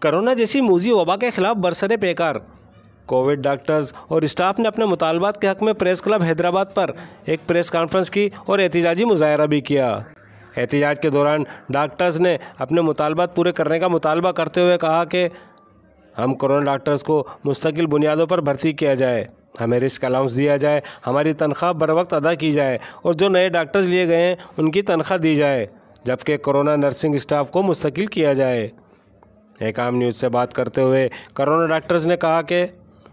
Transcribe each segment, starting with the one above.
Corona जैसी मूजी वबा के खिलाफ बरसरे पेकार कोविड डॉक्टर्स और स्टाफ ने अपने मुतालबात के हक़ में प्रेस क्लब हैदराबाद पर एक प्रेस कॉन्फ्रेंस की और एहतजाजी मुजाहरा भी किया। एहतजाज के दौरान डॉक्टर्स ने अपने मुतालबात पूरे करने का मुतालबा करते हुए कहा कि हम कोरोना डॉक्टर्स को मुस्तकिल बुनियादों पर भर्ती किया जाए, हमें रिस्क अलाउंस दिया जाए, हमारी तनख्वाह बर वक्त अदा की जाए और जो नए डॉक्टर्स लिए गए हैं उनकी तनख्वाह दी जाए, जबकि कोरोना नर्सिंग स्टाफ को मुस्तकिल किया जाए। एकाम न्यूज़ से बात करते हुए कोरोना डॉक्टर्स ने कहा कि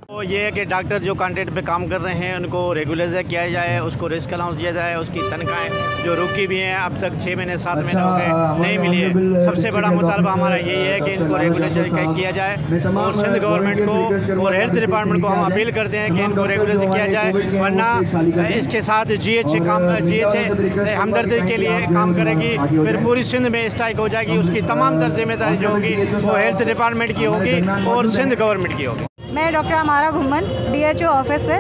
तो ये है कि डॉक्टर जो कॉन्ट्रैक्ट पे काम कर रहे हैं उनको रेगुलराइज किया जाए, उसको रिस्क अलाउंस दिया जाए, उसकी तनख्वाहें जो रुकी भी हैं अब तक 6 महीने 7 महीने हो गए नहीं मिली है। सबसे बड़ा मुतालबा हमारा यही है कि इनको रेगुलराइज किया जाए और सिंध गवर्नमेंट को और हेल्थ डिपार्टमेंट को हम अपील करते हैं कि इनको रेगुलराइज किया जाए, वरना इसके साथ GH हमदर्दी के लिए काम करेगी, फिर पूरी सिंध में स्ट्राइक हो जाएगी। उसकी तमाम तर जिम्मेदारी जो होगी वो हेल्थ डिपार्टमेंट की होगी और सिंध गवर्नमेंट की होगी। मैं डॉक्टर अमारा घुम्मन DHO ऑफिस से।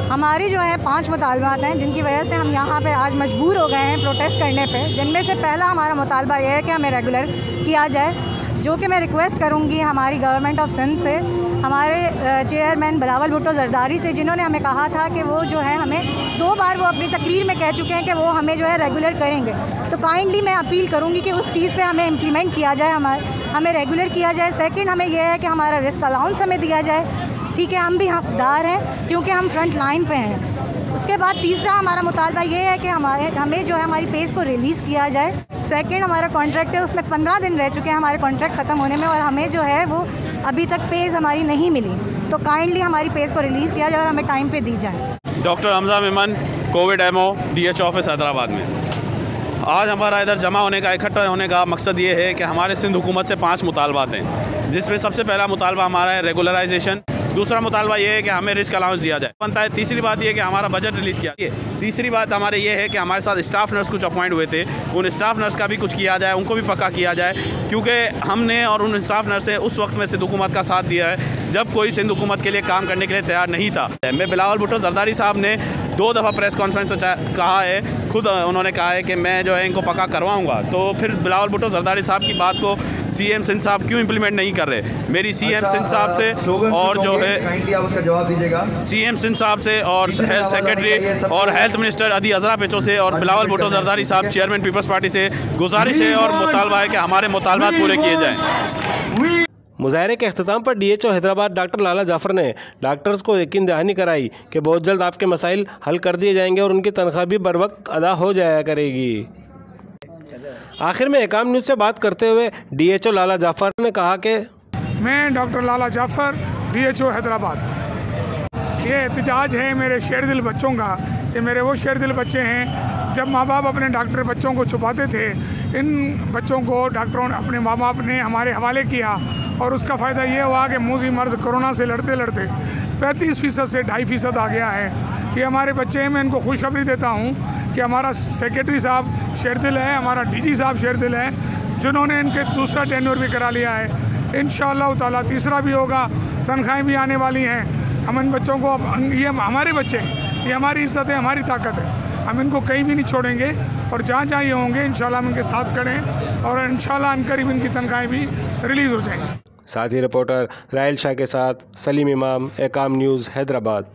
हमारी जो है 5 मुतालबात हैं जिनकी वजह से हम यहाँ पे आज मजबूर हो गए हैं प्रोटेस्ट करने पे, जिनमें से पहला हमारा मुतालबा ये है कि हमें रेगुलर किया जाए, जो कि मैं रिक्वेस्ट करूँगी हमारी गवर्नमेंट ऑफ सिंध से, हमारे चेयरमैन बिलावल भुट्टो जरदारी से, जिन्होंने हमें कहा था कि वो जो है हमें 2 बार वो अपनी तकरीर में कह चुके हैं कि वो हमें जो है रेगुलर करेंगे। तो काइंडली मैं अपील करूँगी कि उस चीज़ पे हमें इम्प्लीमेंट किया जाए, हमें रेगुलर किया जाए। सेकंड, हमें यह है कि हमारा रिस्क अलाउंस हमें दिया जाए, ठीक है, हम भी हकदार हैं क्योंकि हम फ्रंट लाइन पे हैं। उसके बाद तीसरा हमारा मुतालबा ये है कि हमें जो है हमारी पेज को रिलीज़ किया जाए। सेकंड, हमारा कॉन्ट्रैक्ट है उसमें 15 दिन रह चुके हैं हमारे कॉन्ट्रैक्ट ख़त्म होने में और हमें जो है वो अभी तक पेज हमारी नहीं मिली, तो काइंडली हमारी पेज को रिलीज़ किया जाए और हमें टाइम पे दी जाए। Doctor Hamza Memon, Covid MO DHO office Hyderabad में। आज हमारा इधर जमा होने का, इकट्ठा होने का मकसद ये है कि हमारे सिंध हुकूमत से 5 मुतालबात हैं, जिसमें सबसे पहला मुतालबा हमारा है रेगुलराइजेशन। दूसरा मुतालबा ये है कि हमें रिस्क अलाउंस दिया जाए बनता है। तीसरी बात ये है कि हमारा बजट रिलीज़ किया जाए। तीसरी बात हमारे ये है कि हमारे साथ स्टाफ नर्स कुछ अपॉइंट हुए थे, उन स्टाफ नर्स का भी कुछ किया जाए, उनको भी पक्का किया जाए, क्योंकि हमने और उन स्टाफ नर्स ने उस वक्त में सिंध हुकूमत का साथ दिया है जब कोई सिंध हुकूमत के लिए काम करने के लिए तैयार नहीं था। मैं बिलावल भुट्टो जरदारी साहब ने 2 दफ़ा प्रेस कॉन्फ्रेंस में कहा है, खुद उन्होंने कहा है कि मैं जो है इनको पक्का करवाऊंगा। तो फिर बिलावल भुट्टो जरदारी साहब की बात को CM सिंध साहब क्यों इम्प्लीमेंट नहीं कर रहे? मेरी CM सिंध साहब से और जो है जवाब दीजिएगा CM सिंध साहब से और हेल्थ सेक्रेटरी और हेल्थ मिनिस्टर अदी अजरा पेचो से और बिलावल भुट्टो जरदारी साहब चेयरमैन पीपल्स पार्टी से गुजारिश है और मुतालबा है कि हमारे मुतालबात पूरे किए जाएँ। मुजाहरे के अख्ताम पर DHO हैदराबाद डॉक्टर लाला जाफ़र ने डॉक्टर्स को यकीन दहानी कराई कि बहुत जल्द आपके मसाइल हल कर दिए जाएंगे और उनकी तनख्वाह भी बर वक्त अदा हो जाया करेगी। आखिर में एकाम न्यूज़ से बात करते हुए DHO लाला जाफ़र ने कहा कि मैं डॉक्टर लाला जाफ़र DHO हैदराबाद। ये एहतजाज है मेरे शेर दिल बच्चों का। ये मेरे वो शेर दिल बच्चे हैं, जब माँ बाप अपने डॉक्टर बच्चों को छुपाते थे, इन बच्चों को डॉक्टरों ने, अपने माँ बाप ने हमारे हवाले किया और उसका फ़ायदा ये हुआ कि मूजी मर्ज कोरोना से लड़ते लड़ते 35% से 2.5% आ गया है। ये हमारे बच्चे हैं। मैं इनको खुशखबरी देता हूँ कि हमारा सेक्रेटरी साहब शेरदिल है, हमारा DG साहब शेरदिल है, जिन्होंने इनके दूसरा टेन्योर भी करा लिया है। इंशाअल्लाह ताला तीसरा भी होगा, तनख्वाहें भी आने वाली हैं। हम इन बच्चों को, ये हमारे बच्चे हैं, ये हमारी इज्जत है, हमारी ताकत है, हम इनको कहीं भी नहीं छोड़ेंगे और जहाँ जहाँ ये होंगे इंशाल्लाह हम इनके साथ खड़े और इंशाल्लाह अनकरीब इनकी तनख्वाहें भी रिलीज़ हो जाएंगी। साथी रिपोर्टर राहिल शाह के साथ सलीम इमाम, एकाम न्यूज़ हैदराबाद।